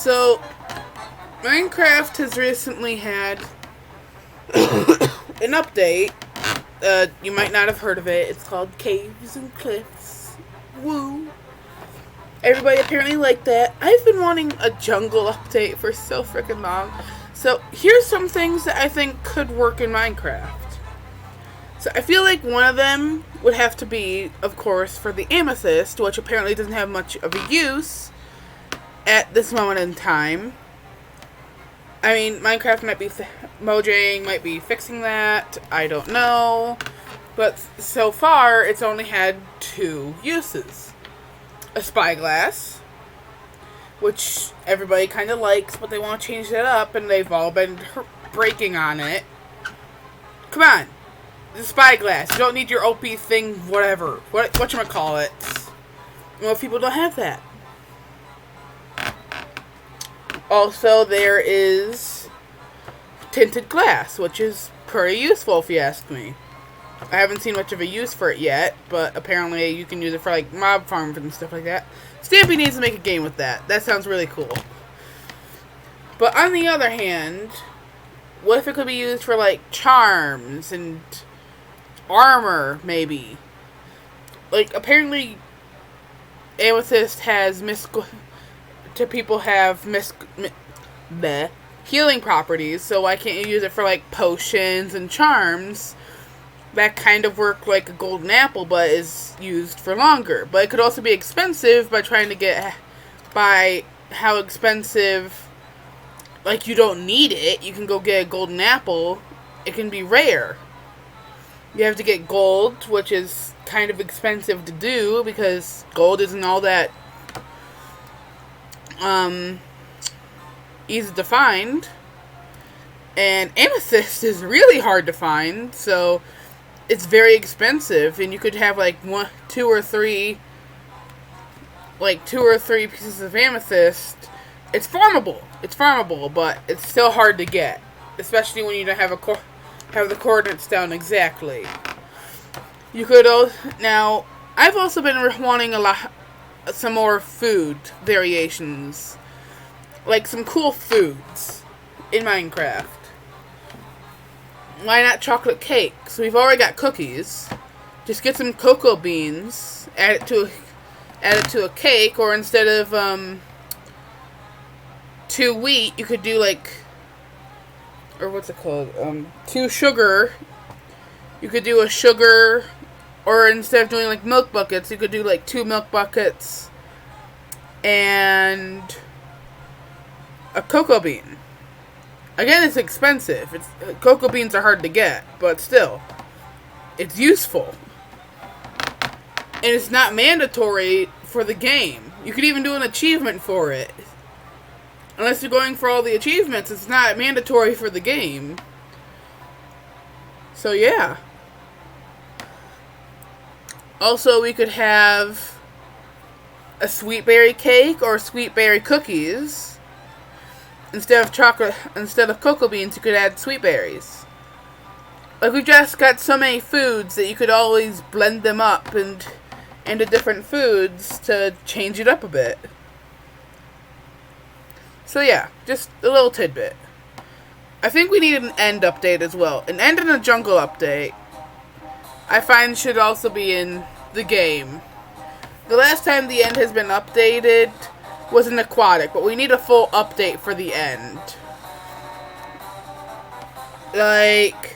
So, Minecraft has recently had an update. You might not have heard of it. It's called Caves and Cliffs. Woo. Everybody apparently liked that. I've been wanting a jungle update for so freaking long. So, here's some things that I think could work in Minecraft. So, I feel like one of them would have to be, of course, for the amethyst, which apparently doesn't have much of a use at this moment in time. I mean, Minecraft might be Mojang might be fixing that. I don't know. But so far, it's only had 2 uses. A spyglass, which everybody kind of likes, but they want to change that up, and they've all been breaking on it. Come on. The spyglass. You don't need your OP thing, whatever. Whatchamacallit. Most people don't have that. Also, there is Tinted Glass, which is pretty useful if you ask me. I haven't seen much of a use for it yet, but apparently you can use it for like mob farms and stuff like that. Stampy needs to make a game with that. That sounds really cool. But on the other hand, what if it could be used for like charms and armor, maybe? Like, apparently amethyst has healing properties, so why can't you use it for like potions and charms that kind of work like a golden apple but is used for longer? But it could also be expensive by how expensive, like, you don't need it. You can go get a golden apple. It can be rare. You have to get gold, which is kind of expensive to do because gold isn't all that easy to find, and amethyst is really hard to find, so it's very expensive. And you could have like 2 or 3 pieces of amethyst. It's farmable, but it's still hard to get, especially when you don't have the coordinates down exactly. You could now. I've also been wanting some more food variations. Like some cool foods in Minecraft. Why not chocolate cake? So we've already got cookies. Just get some cocoa beans, add it to a cake, or instead of 2 wheat, you could do like, or what's it called? 2 sugar. You could do a sugar, or instead of doing like milk buckets, you could do like 2 milk buckets and a cocoa bean. Again, it's expensive. Cocoa beans are hard to get, but still, it's useful. And it's not mandatory for the game. You could even do an achievement for it. Unless you're going for all the achievements, it's not mandatory for the game. So yeah. Also, we could have a sweet berry cake or sweet berry cookies. Instead of cocoa beans, you could add sweet berries. Like, we've just got so many foods that you could always blend them up into different foods to change it up a bit. So yeah, just a little tidbit. I think we need an end update as well. An end and a jungle update, I find, should also be in the game. The last time the end has been updated was an aquatic, but we need a full update for the end. Like,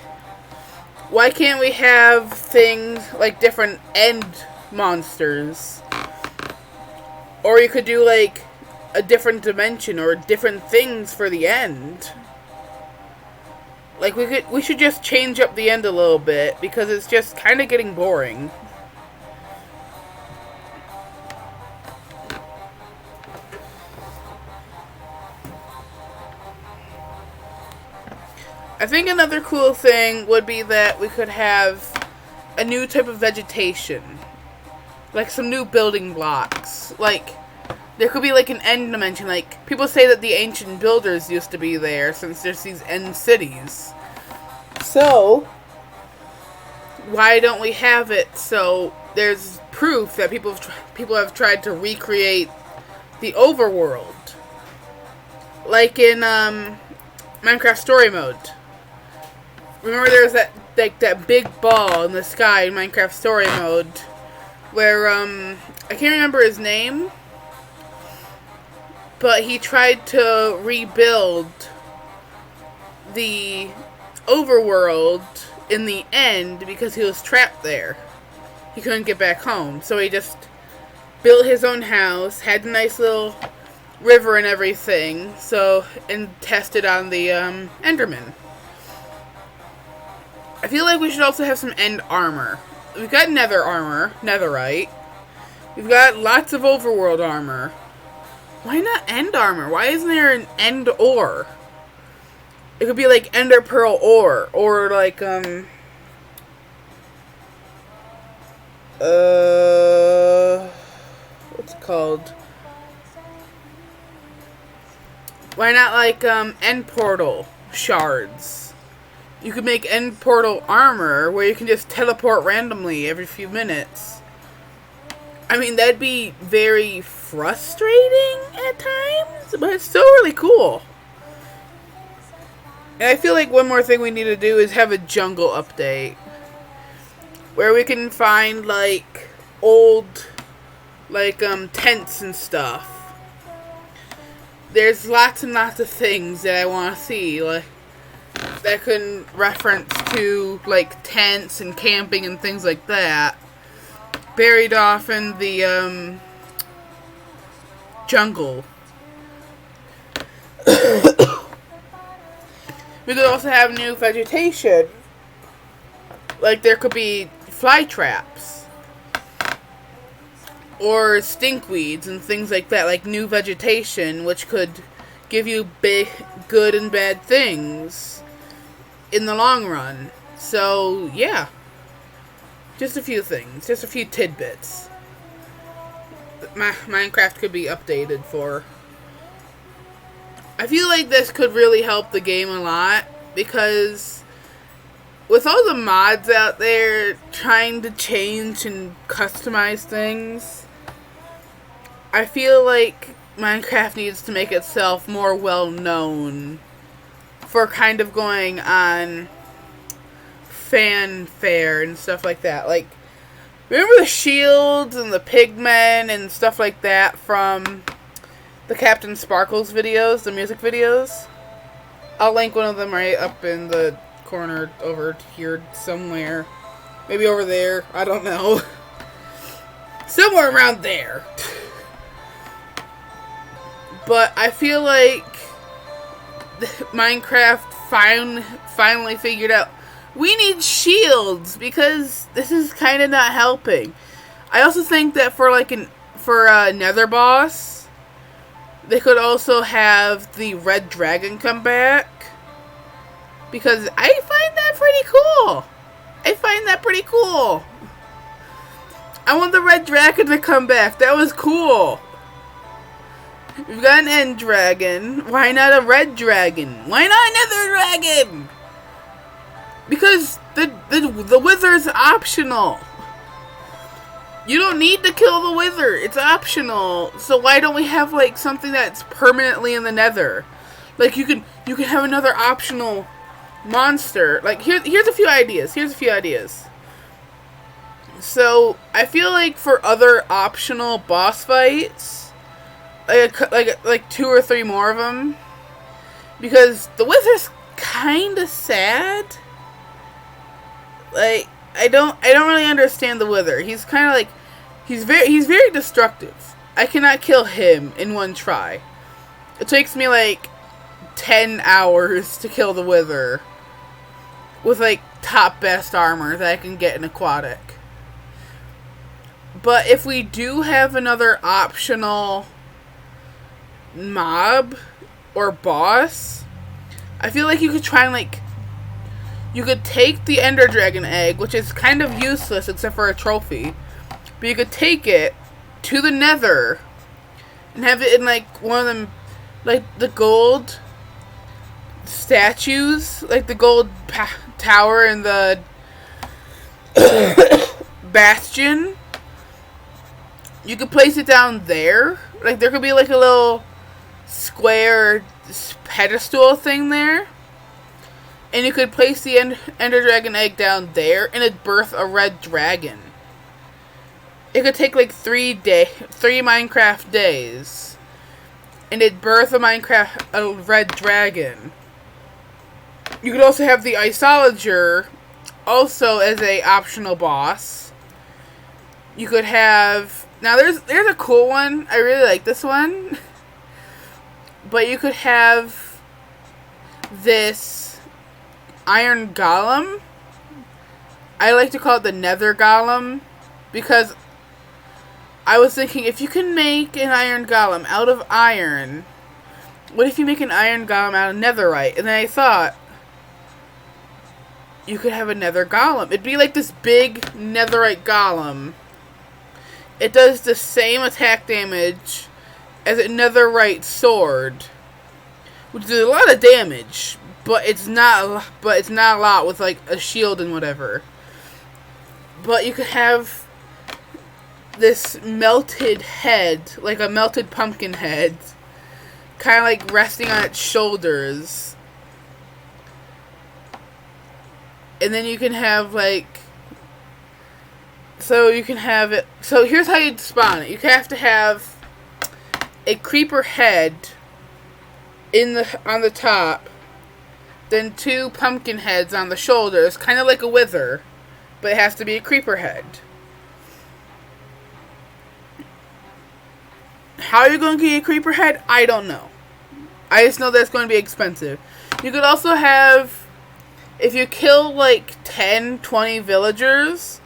why can't we have things like different end monsters? Or you could do like a different dimension or different things for the end. Like, we should just change up the end a little bit because it's just kind of getting boring. I think another cool thing would be that we could have a new type of vegetation. Like some new building blocks. Like, there could be like an end dimension. Like, people say that the ancient builders used to be there since there's these end cities. So, why don't we have it so there's proof that people have tried to recreate the overworld? like in Minecraft Story Mode. Remember there's that big ball in the sky in Minecraft Story Mode where I can't remember his name, but he tried to rebuild the overworld in the end because he was trapped there. He couldn't get back home, so he just built his own house, had a nice little river and everything, and tested on the Enderman. I feel like we should also have some end armor. We've got nether armor, netherite. We've got lots of overworld armor. Why not end armor? Why isn't there an end ore? It could be like ender pearl ore, or like what's it called? Why not like end portal shards? You could make end portal armor where you can just teleport randomly every few minutes. I mean, that'd be very frustrating at times, but it's still really cool. And I feel like one more thing we need to do is have a jungle update. Where we can find, like, old, like, tents and stuff. There's lots and lots of things that I want to see, like, that can reference to, like, tents and camping and things like that. Buried off in the, jungle. We could also have new vegetation. Like, there could be fly traps. Or stinkweeds and things like that. Like, new vegetation, which could give you big, good and bad things in the long run. So, yeah. Just a few things. Just a few tidbits. Minecraft could be updated for. I feel like this could really help the game a lot, because with all the mods out there trying to change and customize things, I feel like Minecraft needs to make itself more well known for kind of going on fanfare and stuff like that. Like, remember the shields and the pigmen and stuff like that from the Captain Sparkles videos, the music videos? I'll link one of them right up in the corner over here somewhere. Maybe over there. I don't know. Somewhere around there. But I feel like Minecraft finally figured out we need shields, because this is kind of not helping. I also think that for a nether boss, they could also have the red dragon come back, because I find that pretty cool. I want the red dragon to come back. That was cool. We've got an end dragon. Why not a red dragon? Why not a nether dragon? Because the wither's optional. You don't need to kill the wither. It's optional. So why don't we have like something that's permanently in the nether? Like you can have another optional monster. Like here's a few ideas. So I feel like for other optional boss fights, like 2 or 3 more of them, because the wither's kind of sad. Like, I don't really understand the wither. He's kind of like, he's very destructive. I cannot kill him in one try. It takes me like 10 hours to kill the wither with like top best armor that I can get in aquatic. But if we do have another optional mob or boss, I feel like you could try and like, you could take the Ender Dragon egg, which is kind of useless except for a trophy, but you could take it to the nether and have it in like one of them, like the gold statues, like the gold tower and the bastion. You could place it down there. Like there could be like a little square this pedestal thing there. And you could place the Ender Dragon egg down there, and it'd birth a red dragon. It could take like 3 Minecraft days, and it'd birth a red dragon. You could also have the Isolager, also as a optional boss. You could have, now there's a cool one. I really like this one. But you could have this Iron Golem. I like to call it the Nether Golem, because I was thinking, if you can make an Iron Golem out of iron, what if you make an Iron Golem out of netherite? And then I thought, you could have a Nether Golem. It'd be like this big netherite golem. It does the same attack damage as a netherite sword, which does a lot of damage, but it's not a lot with like a shield and whatever. But you could have this melted head, like a melted pumpkin head, kind of like resting on its shoulders. And then you can have like, so you can have it, so here's how you'd spawn it. You have to have a creeper head on the top, then 2 pumpkin heads on the shoulders, kind of like a wither, but it has to be a creeper head. How you're going to get a creeper head, I don't know. I just know that's going to be expensive. You could also have, if you kill like 10, 20 villagers,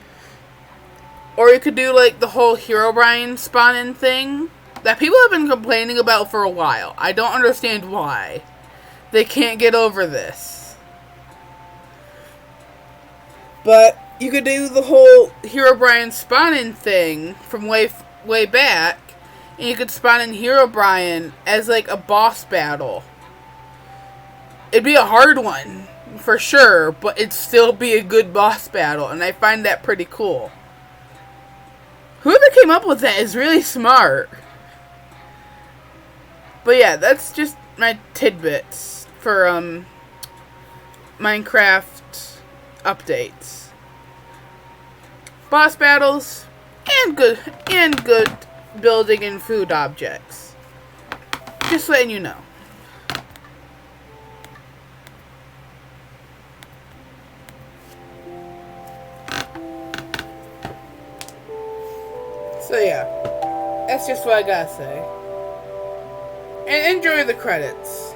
or you could do like the whole Herobrine spawn-in thing that people have been complaining about for a while. I don't understand why. They can't get over this. But you could do the whole Herobrine spawn-in thing from way back, and you could spawn in Herobrine as like a boss battle. It'd be a hard one, for sure, but it'd still be a good boss battle, and I find that pretty cool. Whoever came up with that is really smart. But yeah, that's just my tidbits for Minecraft updates. Boss battles and good building and food objects. Just letting you know. So yeah, that's just what I gotta say. And enjoy the credits.